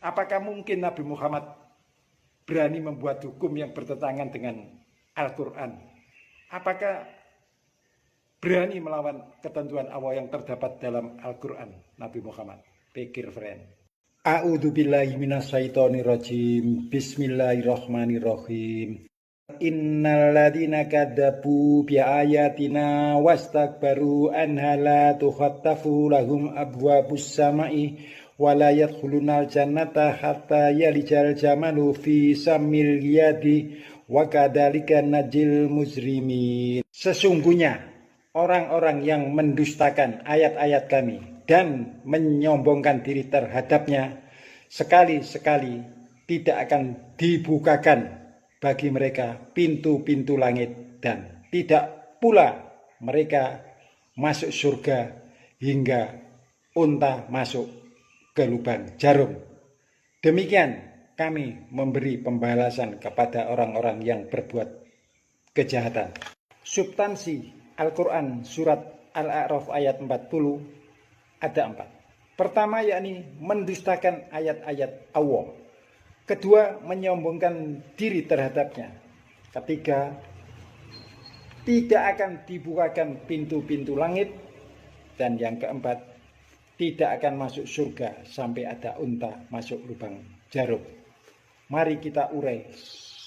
Apakah mungkin Nabi Muhammad berani membuat hukum yang bertentangan dengan Al-Quran? Apakah berani melawan ketentuan Allah yang terdapat dalam Al-Quran? Nabi Muhammad, pikir friend. A'udzubillahi minasyaitonirrajim. Bismillahirrahmanirrahim. Innalladzina kadzabu biayatina wastakbaru anha la tukhattafu lahum abwabus samai wala yadkhulunal jannata hatta yalijal jamalu fi samil yadi wa kadzalika najil mujrimin. Sesungguhnya orang-orang yang mendustakan ayat-ayat kami dan menyombongkan diri terhadapnya sekali-sekali tidak akan dibukakan bagi mereka pintu-pintu langit, dan tidak pula mereka masuk surga hingga unta masuk ke lubang jarum. Demikian kami memberi pembalasan kepada orang-orang yang berbuat kejahatan. Substansi Al-Quran surat Al-A'raf ayat 40 ada 4. Pertama yakni mendustakan ayat-ayat Allah. Kedua, menyombongkan diri terhadapnya. Ketiga, tidak akan dibukakan pintu-pintu langit. Dan yang keempat, tidak akan masuk surga sampai ada unta masuk lubang jarum. Mari kita urai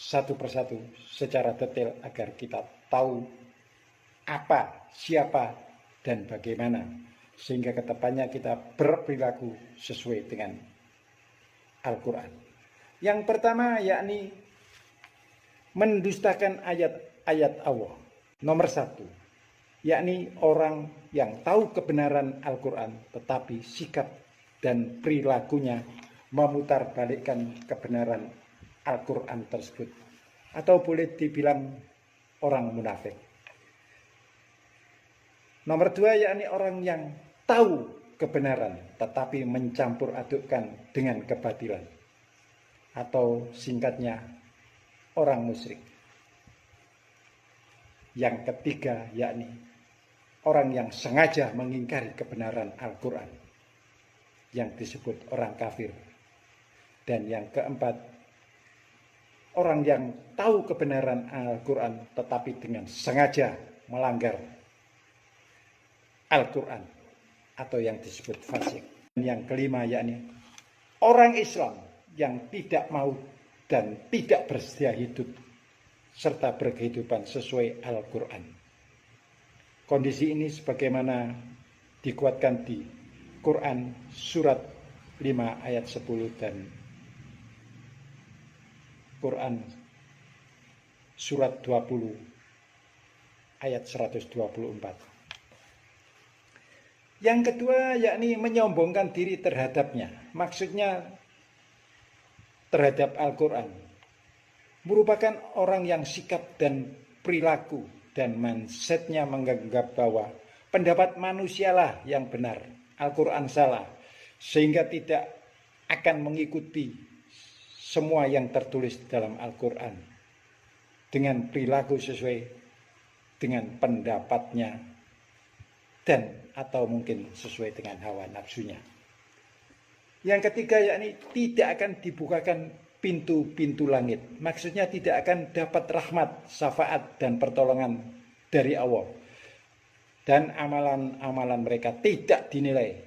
satu persatu secara detail agar kita tahu apa, siapa, dan bagaimana. Sehingga kedepannya kita berperilaku sesuai dengan Al-Quran. Yang pertama yakni mendustakan ayat-ayat Allah. Nomor 1, yakni orang yang tahu kebenaran Al-Quran tetapi sikap dan perilakunya memutarbalikkan kebenaran Al-Quran tersebut, atau boleh dibilang orang munafik. Nomor 2, yakni orang yang tahu kebenaran tetapi mencampur adukkan dengan kebatilan, atau singkatnya orang musyrik. Yang ketiga yakni orang yang sengaja mengingkari kebenaran Al-Quran, yang disebut orang kafir. Dan yang keempat, orang yang tahu kebenaran Al-Quran tetapi dengan sengaja melanggar Al-Quran, atau yang disebut fasik. Dan yang kelima yakni orang Islam yang tidak mau dan tidak bersedia hidup serta berkehidupan sesuai Al-Quran. Kondisi ini sebagaimana dikuatkan di Quran surat 5 ayat 10 dan Quran surat 20 ayat 124. Yang kedua yakni menyombongkan diri terhadapnya. Maksudnya terhadap Al-Quran, merupakan orang yang sikap dan perilaku dan mindsetnya menganggap bahwa pendapat manusialah yang benar, Al-Quran salah, sehingga tidak akan mengikuti semua yang tertulis dalam Al-Quran dengan perilaku sesuai dengan pendapatnya dan atau mungkin sesuai dengan hawa nafsunya. Yang ketiga yakni tidak akan dibukakan pintu-pintu langit. Maksudnya tidak akan dapat rahmat, syafaat, dan pertolongan dari Allah. Dan amalan-amalan mereka tidak dinilai,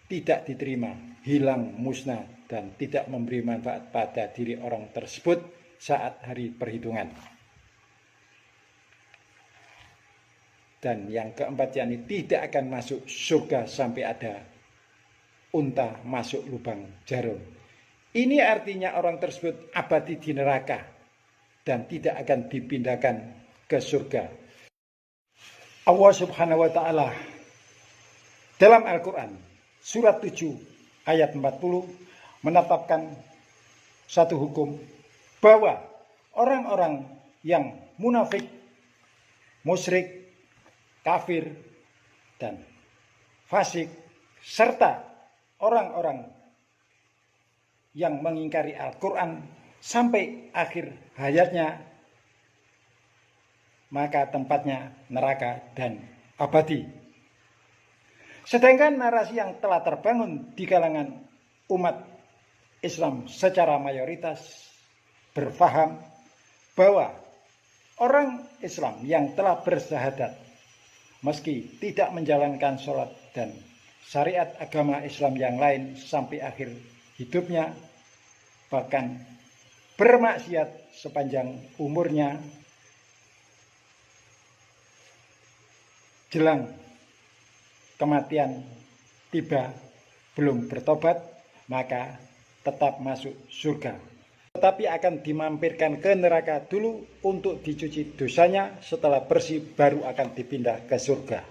tidak diterima, hilang, musnah, dan tidak memberi manfaat pada diri orang tersebut saat hari perhitungan. Dan yang keempat yakni tidak akan masuk surga sampai ada unta masuk lubang jarum. Ini artinya orang tersebut abadi di neraka dan tidak akan dipindahkan ke surga. Allah Subhanahu wa taala dalam Al-Quran surat 7 ayat 40 menetapkan satu hukum bahwa orang-orang yang munafik, musyrik, kafir, dan fasik serta orang-orang yang mengingkari Al-Quran sampai akhir hayatnya, maka tempatnya neraka dan abadi. Sedangkan narasi yang telah terbangun di kalangan umat Islam secara mayoritas berfaham bahwa orang Islam yang telah bersyahadat meski tidak menjalankan sholat dan syariat agama Islam yang lain sampai akhir hidupnya, bahkan bermaksiat sepanjang umurnya, jelang kematian tiba belum bertobat, maka tetap masuk surga. Tetapi akan dimampirkan ke neraka dulu untuk dicuci dosanya, setelah bersih baru akan dipindah ke surga.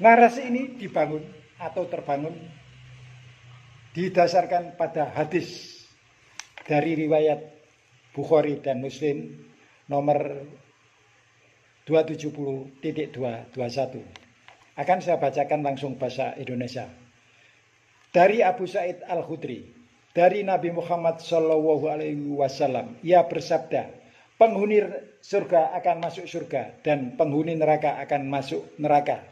Narasi ini dibangun atau terbangun didasarkan pada hadis dari riwayat Bukhari dan Muslim nomor 270.221. Akan saya bacakan langsung bahasa Indonesia. Dari Abu Sa'id Al-Khudri, dari Nabi Muhammad SAW, ia bersabda, penghuni surga akan masuk surga dan penghuni neraka akan masuk neraka.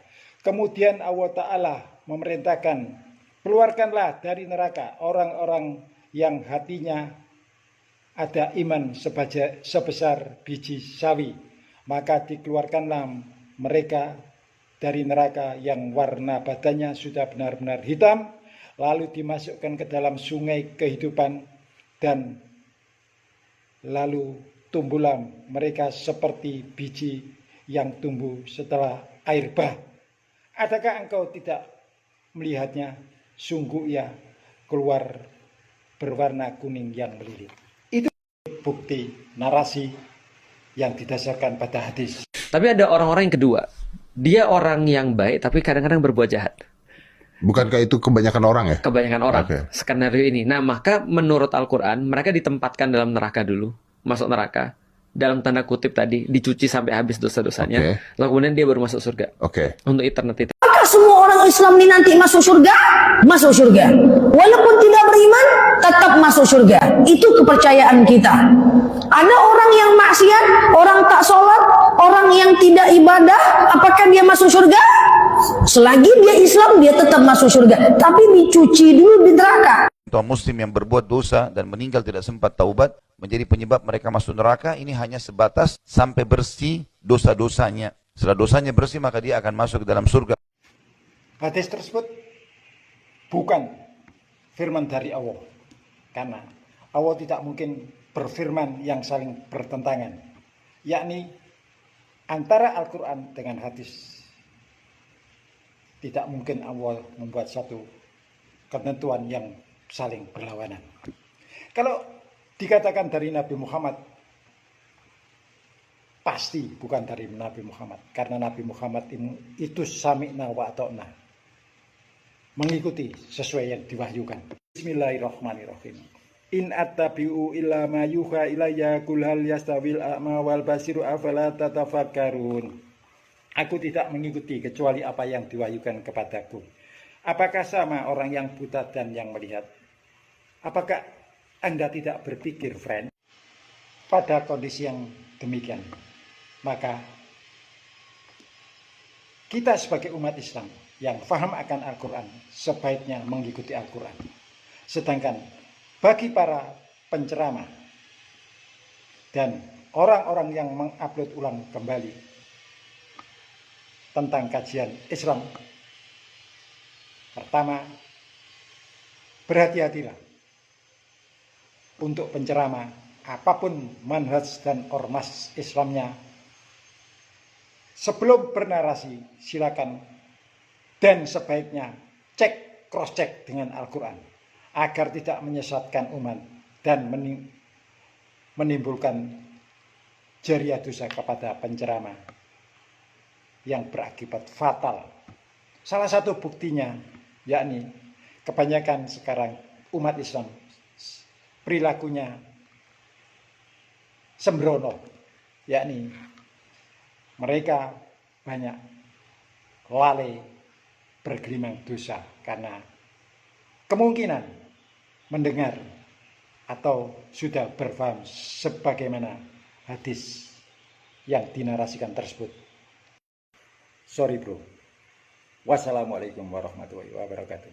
Kemudian Allah Ta'ala memerintahkan, keluarkanlah dari neraka orang-orang yang hatinya ada iman sebesar biji sawi. Maka dikeluarkanlah mereka dari neraka yang warna badannya sudah benar-benar hitam, lalu dimasukkan ke dalam sungai kehidupan, dan lalu tumbuhlah mereka seperti biji yang tumbuh setelah air bah. Adakah engkau tidak melihatnya? Sungguh ia keluar berwarna kuning yang melilit. Itu bukti narasi yang didasarkan pada hadis. Tapi ada orang-orang yang kedua, dia orang yang baik tapi kadang-kadang berbuat jahat. Bukankah itu kebanyakan orang ya? Kebanyakan orang, Oke. skenario ini. Nah, maka menurut Al-Quran, mereka ditempatkan dalam neraka dulu. Masuk neraka. Dalam tanda kutip tadi, dicuci sampai habis dosa-dosanya. Oke. Lalu kemudian dia baru masuk surga. Oke. Untuk eternity. Apakah semua orang Islam ini nanti masuk surga? Masuk surga. Walaupun tidak beriman, tetap masuk surga. Itu kepercayaan kita. Ada orang yang maksiat, orang tak sholat, orang yang tidak ibadah, apakah dia masuk surga? Selagi dia Islam, dia tetap masuk surga. Tapi dicuci dulu di neraka. Orang muslim yang berbuat dosa dan meninggal tidak sempat taubat menjadi penyebab mereka masuk neraka, ini hanya sebatas sampai bersih dosa-dosanya. Setelah dosanya bersih, maka dia akan masuk ke dalam surga. Hadis tersebut bukan firman dari Allah, karena Allah tidak mungkin berfirman yang saling bertentangan, yakni antara Al-Quran dengan hadis. Tidak mungkin Allah membuat satu ketentuan yang saling berlawanan. Kalau dikatakan dari Nabi Muhammad, pasti bukan dari Nabi Muhammad, karena Nabi Muhammad itu sami'na wa ata'na, mengikuti sesuai yang diwahyukan. Bismillahirrahmanirrahim. In attabi'u illa ma yuha ilayya qul hal yastawil a'ma wal basiru afala tatafakkarun. Aku tidak mengikuti kecuali apa yang diwahyukan kepadaku. Apakah sama orang yang buta dan yang melihat? Apakah Anda tidak berpikir, friend? Pada kondisi yang demikian, maka kita sebagai umat Islam yang paham akan Al-Quran sebaiknya mengikuti Al-Quran. Sedangkan bagi para penceramah dan orang-orang yang mengupload ulang kembali tentang kajian Islam, pertama, berhati-hatilah untuk penceramah apapun manhaj dan ormas Islamnya. Sebelum bernarasi, silakan dan sebaiknya cross check dengan Al-Quran agar tidak menyesatkan umat dan menimbulkan jariah dosa kepada penceramah yang berakibat fatal. Salah satu buktinya yakni kebanyakan sekarang umat Islam perilakunya sembrono, yakni mereka banyak lalai bergelimang dosa karena kemungkinan mendengar atau sudah berfaham sebagaimana hadis yang dinarasikan tersebut. Sorry bro. Wassalamualaikum warahmatullahi wabarakatuh.